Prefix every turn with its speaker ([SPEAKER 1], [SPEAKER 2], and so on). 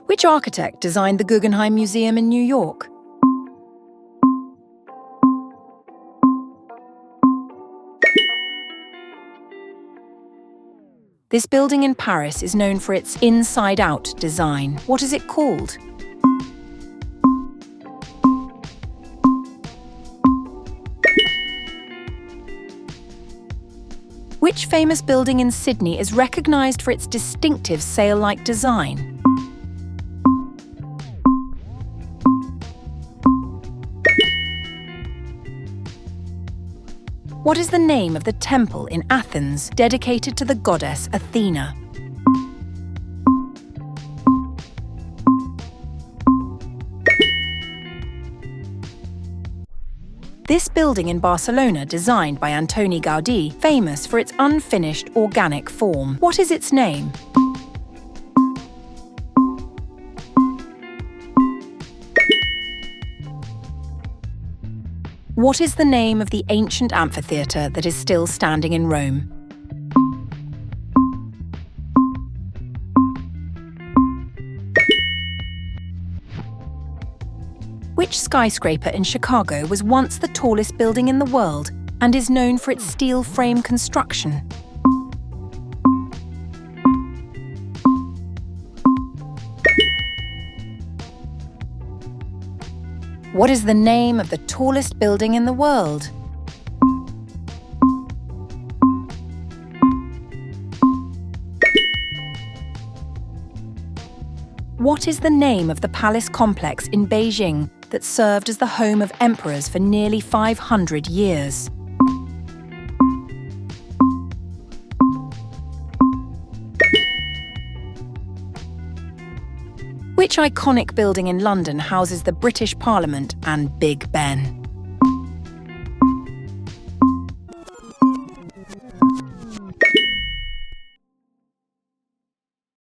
[SPEAKER 1] Which architect designed the Guggenheim Museum in New York? This building in Paris is known for its inside-out design. What is it called? Which famous building in Sydney is recognised for its distinctive sail-like design? What is the name of the temple in Athens dedicated to the goddess Athena? This building in Barcelona, designed by Antoni Gaudí, famous for its unfinished organic form. What is its name? What is the name of the ancient amphitheater that is still standing in Rome? Which skyscraper in Chicago was once the tallest building in the world and is known for its steel frame construction? What is the name of the tallest building in the world? What is the name of the palace complex in Beijing that served as the home of emperors for nearly 500 years? Which iconic building in London houses the British Parliament and Big Ben?